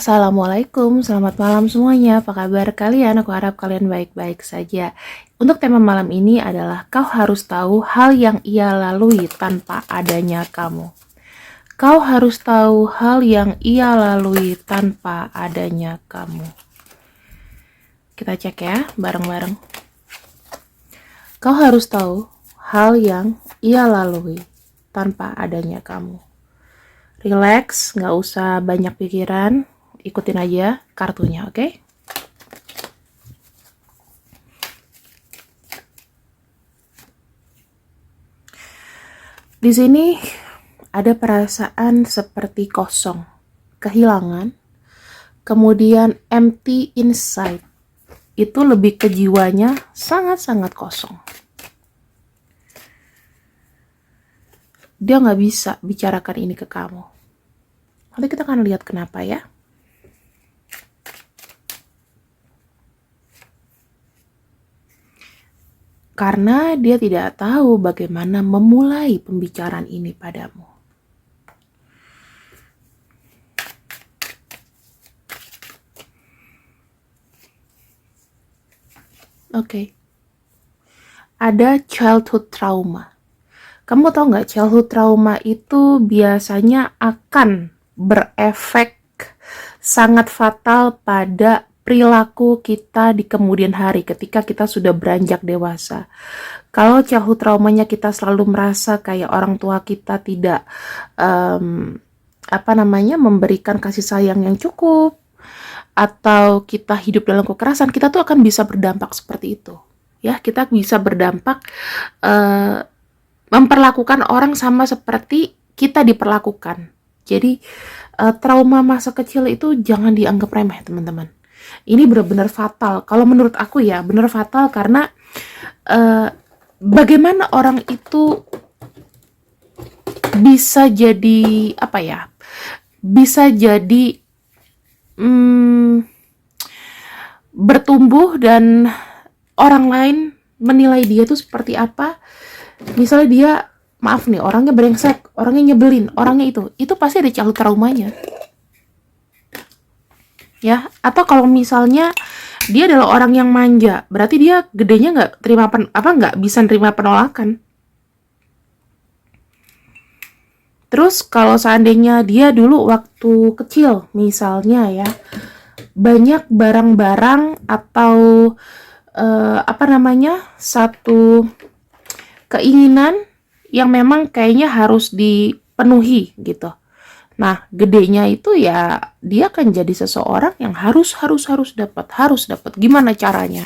Assalamualaikum, selamat malam semuanya. Apa kabar kalian? Aku harap kalian baik-baik saja. Untuk tema malam ini adalah kau harus tahu hal yang ia lalui tanpa adanya kamu. Kau harus tahu hal yang ia lalui tanpa adanya kamu. Kita cek ya, bareng-bareng. Kau harus tahu hal yang ia lalui tanpa adanya kamu. Relax, nggak usah banyak pikiran, ikutin aja kartunya, oke? Di sini ada perasaan seperti kosong, kehilangan, kemudian empty inside. Itu lebih ke jiwanya sangat-sangat kosong. Dia nggak bisa bicarakan ini ke kamu. Nanti kita akan lihat kenapa ya. Karena dia tidak tahu bagaimana memulai pembicaraan ini padamu. Oke. Ada childhood trauma. Kamu tahu nggak, childhood trauma itu biasanya akan berefek sangat fatal pada perilaku kita di kemudian hari ketika kita sudah beranjak dewasa. Kalau childhood traumanya kita selalu merasa kayak orang tua kita tidak memberikan kasih sayang yang cukup, atau kita hidup dalam kekerasan, kita tuh akan bisa berdampak seperti itu. Ya, kita bisa berdampak memperlakukan orang sama seperti kita diperlakukan. Jadi trauma masa kecil itu jangan dianggap remeh, teman-teman. Ini benar-benar fatal. Kalau menurut aku ya, benar fatal karena bagaimana orang itu bisa jadi bisa jadi bertumbuh dan orang lain menilai dia tuh seperti apa. Misalnya dia, maaf nih, orangnya brengsek, orangnya nyebelin, orangnya itu pasti ada childhood traumanya. Ya, atau kalau misalnya dia adalah orang yang manja, berarti dia gedenya nggak bisa nerima penolakan. Terus kalau seandainya dia dulu waktu kecil, misalnya ya, banyak barang-barang atau satu keinginan yang memang kayaknya harus dipenuhi gitu. Nah, gedenya itu ya dia akan jadi seseorang yang harus dapat. Gimana caranya?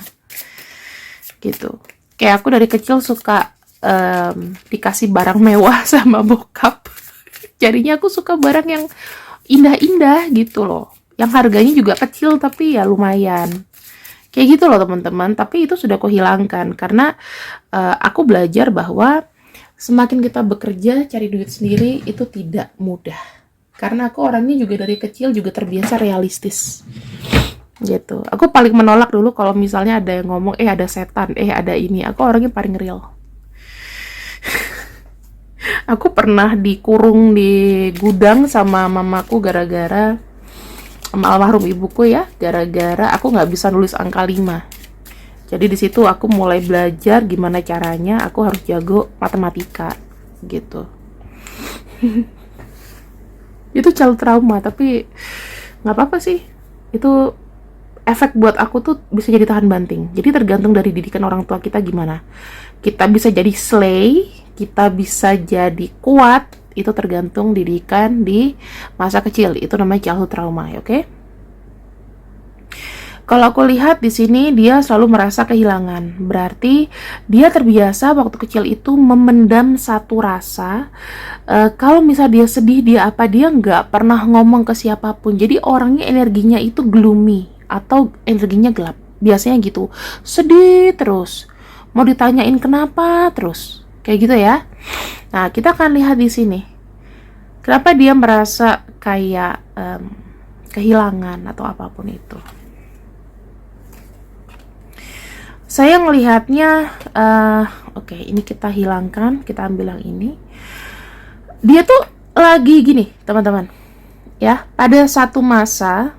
Gitu. Kayak aku dari kecil suka dikasih barang mewah sama bokap. Jadinya aku suka barang yang indah-indah gitu loh. Yang harganya juga kecil tapi ya lumayan. Kayak gitu loh teman-teman, tapi itu sudah aku hilangkan karena aku belajar bahwa semakin kita bekerja cari duit sendiri itu tidak mudah. Karena aku orangnya juga dari kecil juga terbiasa realistis. Gitu. Aku paling menolak dulu kalau misalnya ada yang ngomong ada setan, ada ini. Aku orangnya paling real. Aku pernah dikurung di gudang sama mamaku gara-gara sama almarhum ibuku ya, gara-gara aku nggak bisa nulis angka 5. Jadi di situ aku mulai belajar gimana caranya aku harus jago matematika gitu. Itu child trauma, tapi nggak apa-apa sih. Itu efek buat aku tuh bisa jadi tahan banting. Jadi tergantung dari didikan orang tua kita gimana. Kita bisa jadi slay, kita bisa jadi kuat, itu tergantung didikan di masa kecil. Itu namanya childhood trauma, oke? Kalau aku lihat di sini dia selalu merasa kehilangan. Berarti dia terbiasa waktu kecil itu memendam satu rasa. Kalau misal dia sedih, dia nggak pernah ngomong ke siapapun. Jadi orangnya energinya itu gloomy atau energinya gelap. Biasanya gitu. Sedih terus. Mau ditanyain kenapa terus. Kayak gitu ya. Nah, kita akan lihat di sini. Kenapa dia merasa kayak kehilangan atau apapun itu. Saya ngelihatnya, oke, ini kita hilangkan, kita ambil yang ini. Dia tuh lagi gini, teman-teman. Ya, pada satu masa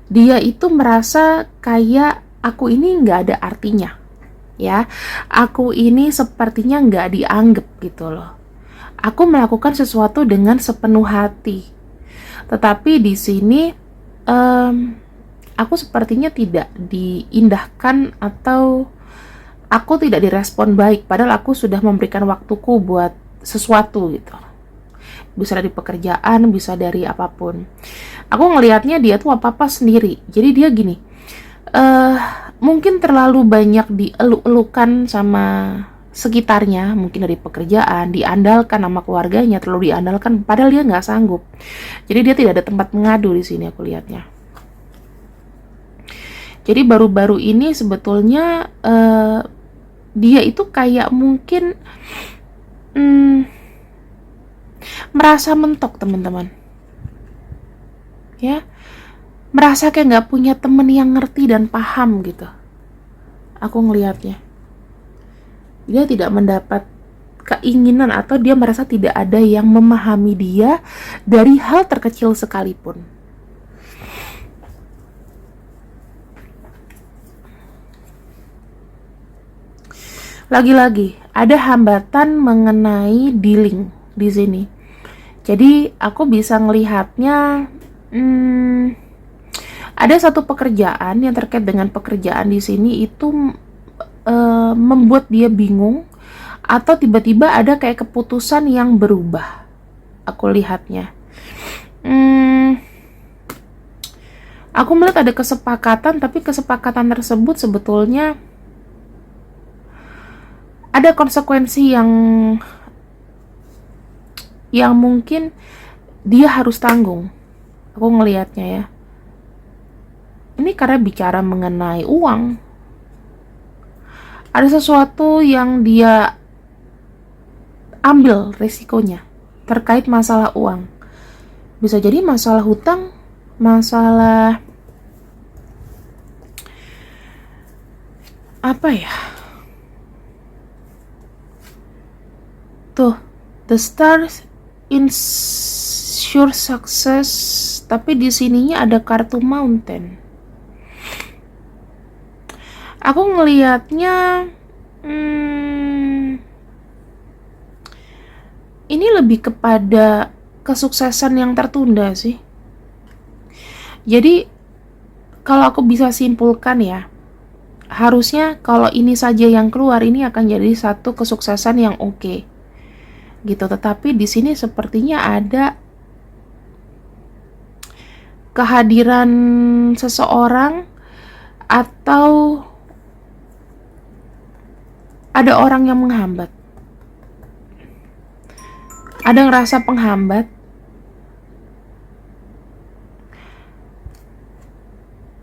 dia itu merasa kayak aku ini nggak ada artinya, ya. Aku ini sepertinya nggak dianggap gitu loh. Aku melakukan sesuatu dengan sepenuh hati, tetapi di sini aku sepertinya tidak diindahkan atau aku tidak direspon baik, padahal aku sudah memberikan waktuku buat sesuatu gitu. Bisa dari pekerjaan, bisa dari apapun. Aku ngelihatnya dia tuh apa-apa sendiri. Jadi dia gini, eh mungkin terlalu banyak dieluk-elukan sama sekitarnya, mungkin dari pekerjaan, diandalkan sama keluarganya, terlalu diandalkan, padahal dia nggak sanggup. Jadi dia tidak ada tempat mengadu di sini aku lihatnya. Jadi baru-baru ini sebetulnya dia itu kayak mungkin merasa mentok teman-teman, ya, merasa kayak nggak punya temen yang ngerti dan paham gitu. Aku ngelihatnya dia tidak mendapat keinginan atau dia merasa tidak ada yang memahami dia dari hal terkecil sekalipun. Lagi-lagi ada hambatan mengenai dealing di sini. Jadi aku bisa ngelihatnya ada satu pekerjaan yang terkait dengan pekerjaan di sini itu membuat dia bingung atau tiba-tiba ada kayak keputusan yang berubah. Aku lihatnya. Aku melihat ada kesepakatan, tapi kesepakatan tersebut sebetulnya ada konsekuensi yang mungkin dia harus tanggung. Aku ngelihatnya ya. Ini karena bicara mengenai uang. Ada sesuatu yang dia ambil resikonya terkait masalah uang. Bisa jadi masalah hutang, masalah apa ya? Tuh, the stars ensure success, tapi di sininya ada kartu mountain. Aku ngelihatnya ini lebih kepada kesuksesan yang tertunda sih. Jadi kalau aku bisa simpulkan ya, harusnya kalau ini saja yang keluar, ini akan jadi satu kesuksesan yang oke. Gitu. Tetapi di sini sepertinya ada kehadiran seseorang atau ada orang yang menghambat. Ada ngerasa penghambat.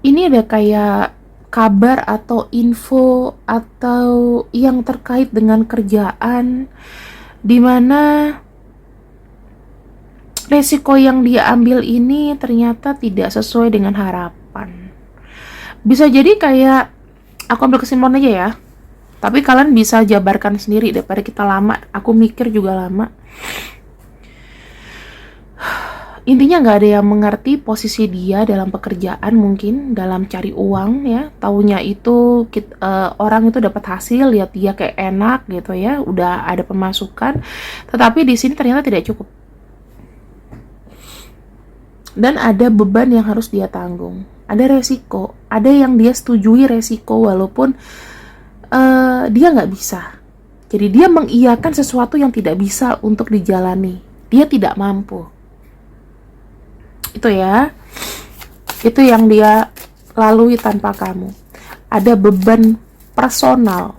Ini ada kayak kabar atau info atau yang terkait dengan kerjaan, di mana resiko yang dia ambil ini ternyata tidak sesuai dengan harapan. Bisa jadi kayak, aku ambil kesimpulan aja ya, tapi kalian bisa jabarkan sendiri daripada kita lama, aku mikir juga lama. Intinya nggak ada yang mengerti posisi dia dalam pekerjaan, mungkin dalam cari uang ya. Taunya itu orang itu dapat hasil, lihat dia kayak enak gitu ya, udah ada pemasukan, tetapi di sini ternyata tidak cukup. Dan ada beban yang harus dia tanggung, ada resiko, ada yang dia setujui resiko walaupun dia nggak bisa. Jadi dia mengiyakan sesuatu yang tidak bisa untuk dijalani, dia tidak mampu. Itu ya, itu yang dia lalui tanpa kamu. Ada beban personal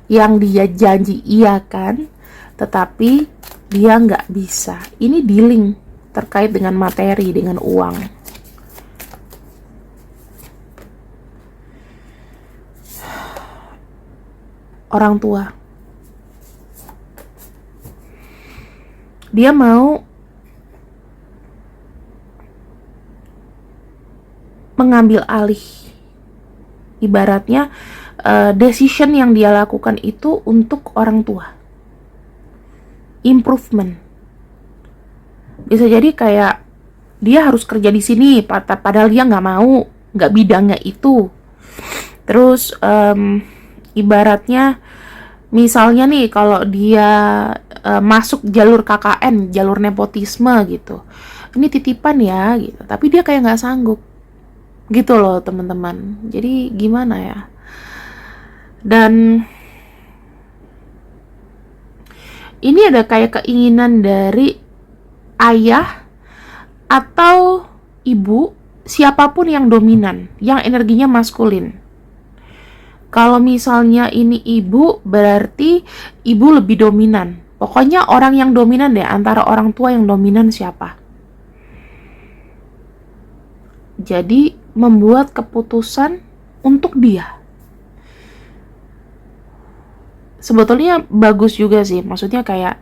yang dia janji iakan, tetapi dia nggak bisa. Ini dealing terkait dengan materi, dengan uang. Orang tua, dia mau mengambil alih. Ibaratnya decision yang dia lakukan itu untuk orang tua, improvement. Bisa jadi kayak dia harus kerja di sini, padahal dia nggak mau. nggak bidangnya itu. Terus ibaratnya misalnya nih kalau dia masuk jalur KKN, jalur nepotisme gitu, ini titipan ya gitu, tapi dia kayak nggak sanggup gitu loh teman-teman. Jadi gimana ya, dan ini ada kayak keinginan dari ayah atau ibu, siapapun yang dominan, yang energinya maskulin. Kalau misalnya ini ibu, berarti ibu lebih dominan. Pokoknya orang yang dominan deh, antara orang tua yang dominan siapa. Jadi membuat keputusan untuk dia. Sebetulnya bagus juga sih, maksudnya kayak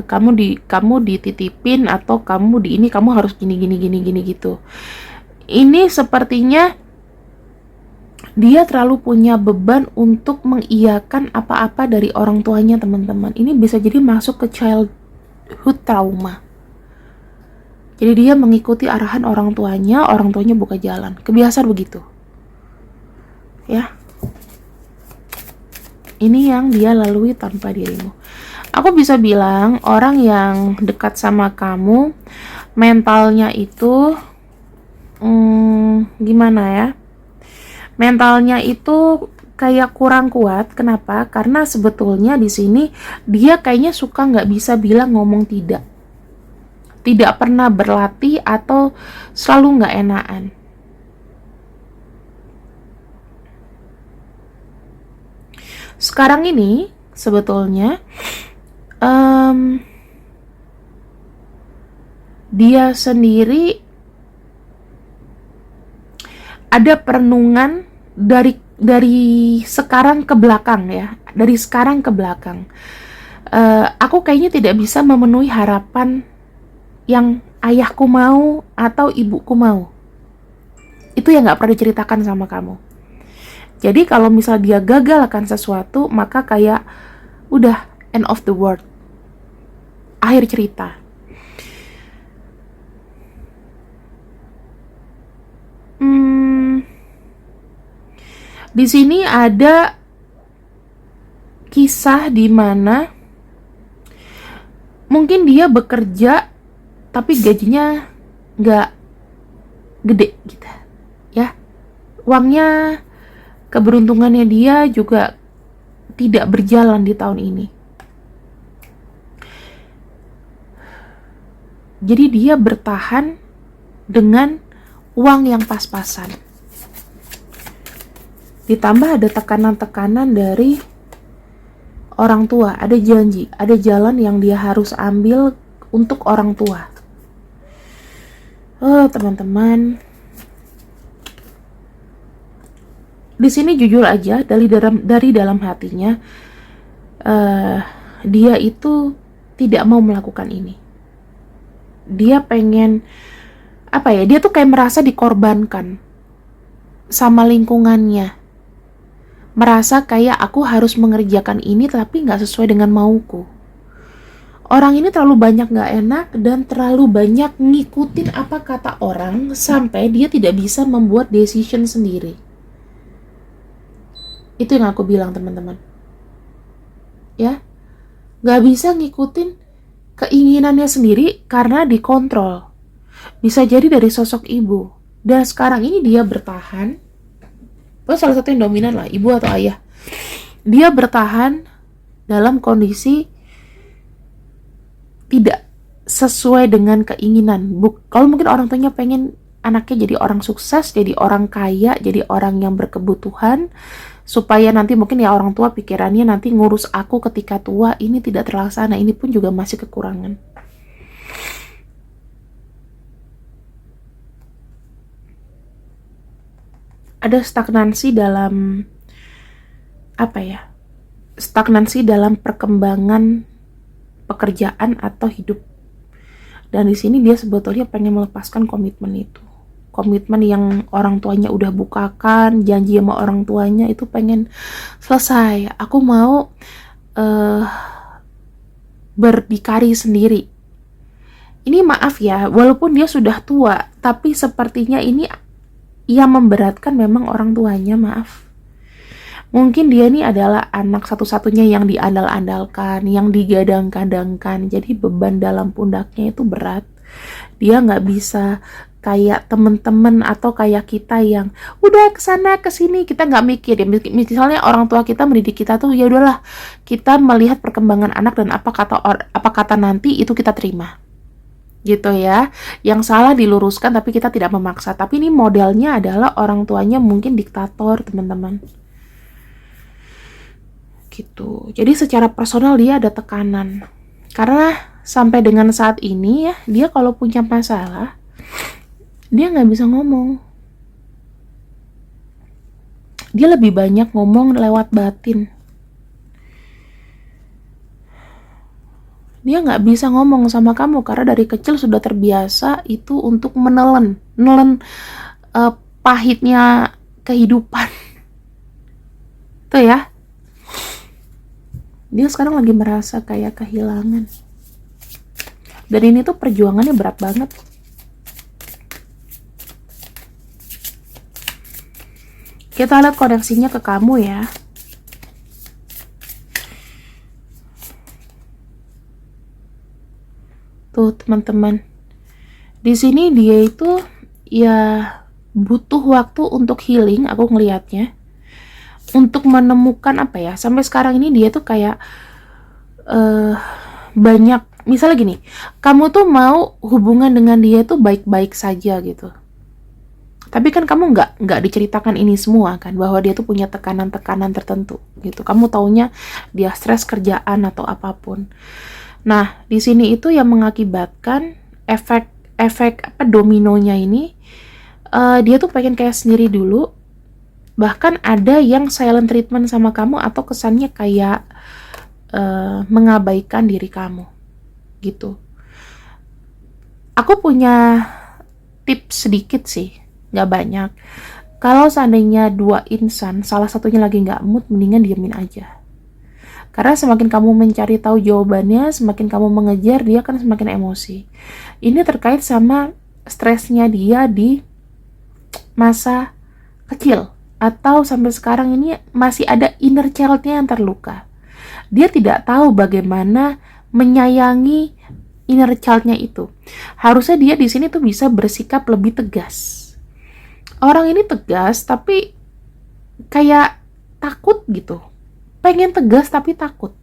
kamu dititipin atau kamu di ini kamu harus gini gitu. Ini sepertinya dia terlalu punya beban untuk mengiyakan apa-apa dari orang tuanya, teman-teman. Ini bisa jadi masuk ke childhood trauma. Jadi dia mengikuti arahan orang tuanya buka jalan. Kebiasaan begitu. Ya. Ini yang dia lalui tanpa dirimu. Aku bisa bilang orang yang dekat sama kamu mentalnya itu gimana ya? Mentalnya itu kayak kurang kuat. Kenapa? Karena sebetulnya di sini dia kayaknya suka nggak bisa bilang ngomong tidak. Tidak pernah berlatih atau selalu nggak enakan. Sekarang ini sebetulnya dia sendiri ada perenungan dari sekarang ke belakang ya, dari sekarang ke belakang. Aku kayaknya tidak bisa memenuhi harapan yang ayahku mau atau ibuku mau. Itu yang nggak pernah diceritakan sama kamu. Jadi kalau misal dia gagal akan sesuatu, maka kayak udah end of the world, akhir cerita. Di sini ada kisah di mana mungkin dia bekerja tapi gajinya nggak gede gitu ya, uangnya, keberuntungannya dia juga tidak berjalan di tahun ini. Jadi dia bertahan dengan uang yang pas-pasan. Ditambah ada tekanan-tekanan dari orang tua, ada janji, ada jalan yang dia harus ambil untuk orang tua. Oh, teman-teman. Di sini jujur aja dari dalam hatinya dia itu tidak mau melakukan ini. Dia pengen apa ya? Dia tuh kayak merasa dikorbankan sama lingkungannya. Merasa kayak aku harus mengerjakan ini tapi nggak sesuai dengan mauku. Orang ini terlalu banyak nggak enak dan terlalu banyak ngikutin apa kata orang sampai dia tidak bisa membuat decision sendiri. Itu yang aku bilang, teman-teman. Ya, nggak bisa ngikutin keinginannya sendiri karena dikontrol. Bisa jadi dari sosok ibu. Dan sekarang ini dia bertahan. Salah satu yang dominan lah, ibu atau ayah. Dia bertahan dalam kondisi tidak sesuai dengan keinginan. Kalau mungkin orang tuanya pengen anaknya jadi orang sukses, jadi orang kaya, jadi orang yang berkebutuhan, supaya nanti mungkin ya orang tua pikirannya nanti ngurus aku ketika tua, ini tidak terlaksana. Ini pun juga masih kekurangan. Ada stagnansi dalam apa ya? Stagnansi dalam perkembangan pekerjaan atau hidup. Dan di sini dia sebetulnya pengen melepaskan komitmen itu. Komitmen yang orang tuanya udah bukakan, janji sama orang tuanya itu pengen selesai. Aku mau berdikari sendiri. Ini maaf ya, walaupun dia sudah tua, tapi sepertinya ini yang memberatkan memang orang tuanya, maaf. Mungkin dia nih adalah anak satu-satunya yang diandal-andalkan, yang digadang-gadangkan. Jadi beban dalam pundaknya itu berat. Dia nggak bisa kayak temen-temen atau kayak kita yang udah kesana kesini, kita nggak mikir ya. Misalnya orang tua kita mendidik kita tuh ya udahlah, kita melihat perkembangan anak dan apa kata nanti itu kita terima gitu ya. Yang salah diluruskan tapi kita tidak memaksa. Tapi ini modelnya adalah orang tuanya mungkin diktator, teman-teman. Gitu. Jadi secara personal dia ada tekanan. Karena sampai dengan saat ini ya, dia kalau punya masalah, dia nggak bisa ngomong. Dia lebih banyak ngomong lewat batin. Dia nggak bisa ngomong sama kamu karena dari kecil sudah terbiasa itu untuk nelen pahitnya kehidupan. Tuh ya. Dia sekarang lagi merasa kayak kehilangan. Dan ini tuh perjuangannya berat banget. Kita lihat koneksinya ke kamu ya. Tuh teman-teman. Di sini dia itu ya butuh waktu untuk healing, aku ngelihatnya. Untuk menemukan apa ya, sampai sekarang ini dia tuh kayak banyak, misalnya gini, kamu tuh mau hubungan dengan dia tuh baik-baik saja gitu, tapi kan kamu nggak diceritakan ini semua kan, bahwa dia tuh punya tekanan-tekanan tertentu gitu. Kamu taunya dia stres kerjaan atau apapun. Nah di sini itu yang mengakibatkan efek apa dominonya ini, dia tuh pengen kayak sendiri dulu. Bahkan ada yang silent treatment sama kamu atau kesannya kayak mengabaikan diri kamu gitu. Aku punya tips sedikit sih, nggak banyak. Kalau seandainya dua insan, salah satunya lagi nggak mood, mendingan diemin aja. Karena semakin kamu mencari tahu jawabannya, semakin kamu mengejar, dia kan semakin emosi. Ini terkait sama stresnya dia di masa kecil. Atau sampai sekarang ini masih ada inner child-nya yang terluka. Dia tidak tahu bagaimana menyayangi inner child-nya itu. Harusnya dia di sini tuh bisa bersikap lebih tegas. Orang ini tegas tapi kayak takut gitu. Pengen tegas tapi takut.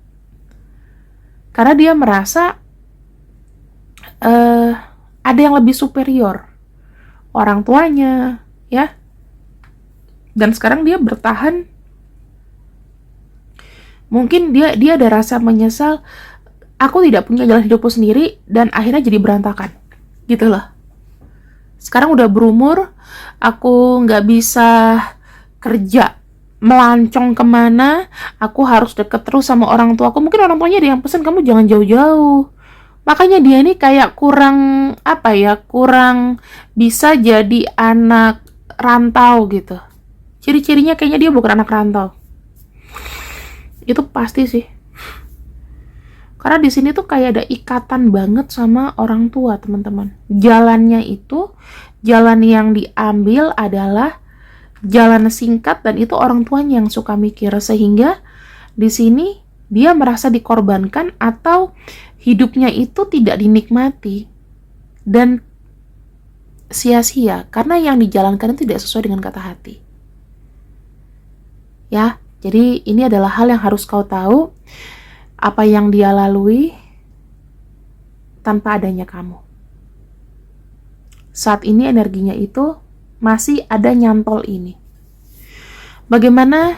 Karena dia merasa ada yang lebih superior. Orang tuanya, ya. Dan sekarang dia bertahan. Mungkin dia ada rasa menyesal, aku tidak punya jalan hidupku sendiri, dan akhirnya jadi berantakan. Gitu loh. Sekarang udah berumur, aku nggak bisa kerja, melancong kemana, aku harus deket terus sama orang tua aku. Mungkin orang tuanya ada yang pesan, kamu jangan jauh-jauh. Makanya dia ini kayak kurang bisa jadi anak rantau gitu. Ciri-cirinya kayaknya dia bukan anak rantau. Itu pasti sih. Karena di sini tuh kayak ada ikatan banget sama orang tua, teman-teman. Jalannya itu, jalan yang diambil adalah jalan singkat, dan itu orang tuanya yang suka mikir. Sehingga di sini dia merasa dikorbankan atau hidupnya itu tidak dinikmati. Dan sia-sia karena yang dijalankan itu tidak sesuai dengan kata hati. Ya, jadi ini adalah hal yang harus kau tahu, apa yang dia lalui tanpa adanya kamu. Saat ini energinya itu masih ada nyantol ini. Bagaimana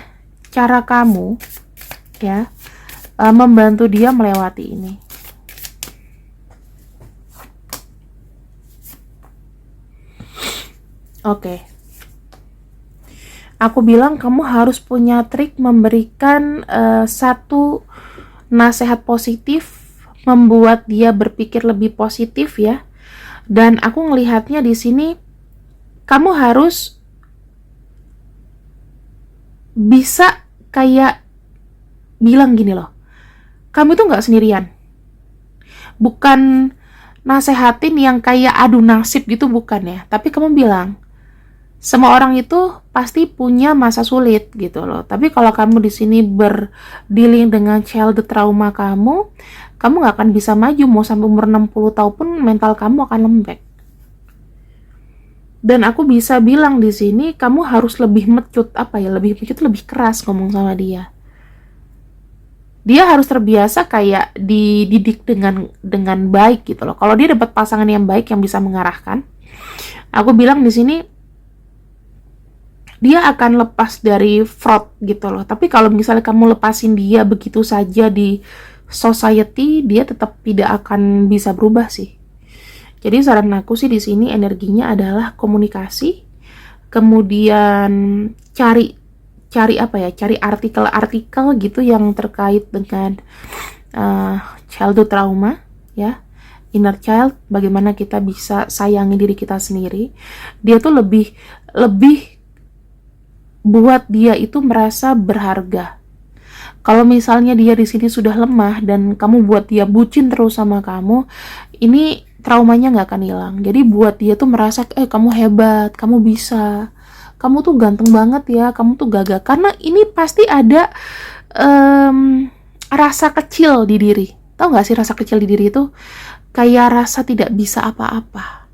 cara kamu ya membantu dia melewati ini? Oke. Aku bilang kamu harus punya trik memberikan satu nasihat positif, membuat dia berpikir lebih positif ya. Dan aku ngelihatnya di sini, kamu harus bisa kayak bilang gini loh, kamu itu nggak sendirian. Bukan nasehatin yang kayak adu nasib gitu, bukan ya. Tapi kamu bilang, Semua orang itu pasti punya masa sulit gitu loh. Tapi kalau kamu di sini berdealing dengan child trauma kamu nggak akan bisa maju mau sampai umur 60 tahun pun mental kamu akan lembek. Dan aku bisa bilang di sini kamu harus lebih mecut, lebih keras ngomong sama dia. Dia harus terbiasa kayak dididik dengan baik gitu loh. Kalau dia dapat pasangan yang baik yang bisa mengarahkan, aku bilang di sini dia akan lepas dari fraud gitu loh. Tapi kalau misalnya kamu lepasin dia begitu saja di society, dia tetap tidak akan bisa berubah sih. Jadi saran aku sih di sini energinya adalah komunikasi, kemudian cari cari artikel-artikel gitu yang terkait dengan childhood trauma ya, inner child, bagaimana kita bisa sayangi diri kita sendiri. Dia tuh lebih buat dia itu merasa berharga. Kalau misalnya dia di sini sudah lemah dan kamu buat dia bucin terus sama kamu, ini traumanya nggak akan hilang. Jadi buat dia tuh merasa, kamu hebat, kamu bisa, kamu tuh ganteng banget ya, kamu tuh gagah. Karena ini pasti ada rasa kecil di diri. Tahu nggak sih rasa kecil di diri itu? Kayak rasa tidak bisa apa-apa.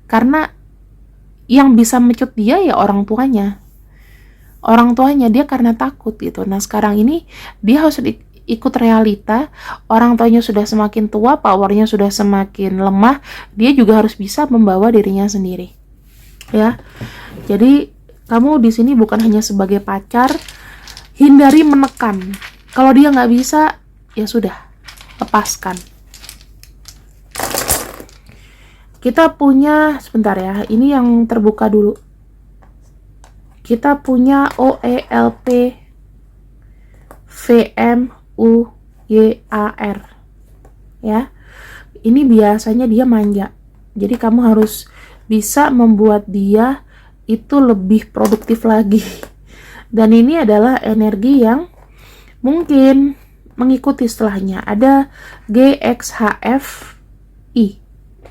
Karena yang bisa mecut dia ya orang tuanya. Orang tuanya dia karena takut gitu. Nah sekarang ini dia harus ikut realita, orang tuanya sudah semakin tua, powernya sudah semakin lemah, dia juga harus bisa membawa dirinya sendiri. Ya, jadi kamu di sini bukan hanya sebagai pacar, hindari menekan. Kalau dia nggak bisa, ya sudah, lepaskan. Kita punya, sebentar ya, ini yang terbuka dulu. Kita punya OELP VMUYAR ya. Ini biasanya dia manja. Jadi kamu harus bisa membuat dia itu lebih produktif lagi. Dan ini adalah energi yang mungkin mengikuti setelahnya. Ada GXHFI.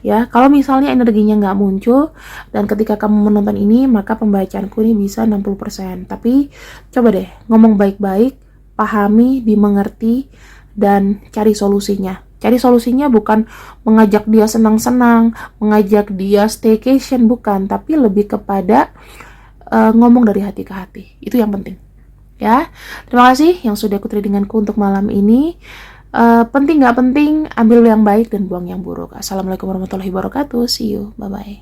Ya, kalau misalnya energinya nggak muncul dan ketika kamu menonton ini, maka pembacaanku ini bisa 60%. Tapi coba deh ngomong baik-baik, pahami, dimengerti, dan cari solusinya. Cari solusinya bukan mengajak dia senang-senang, mengajak dia staycation, bukan. Tapi lebih kepada ngomong dari hati ke hati. Itu yang penting. Ya, terima kasih yang sudah ikut readinganku untuk malam ini. Penting nggak penting, ambil yang baik dan buang yang buruk. Assalamualaikum warahmatullahi wabarakatuh. See you, bye bye.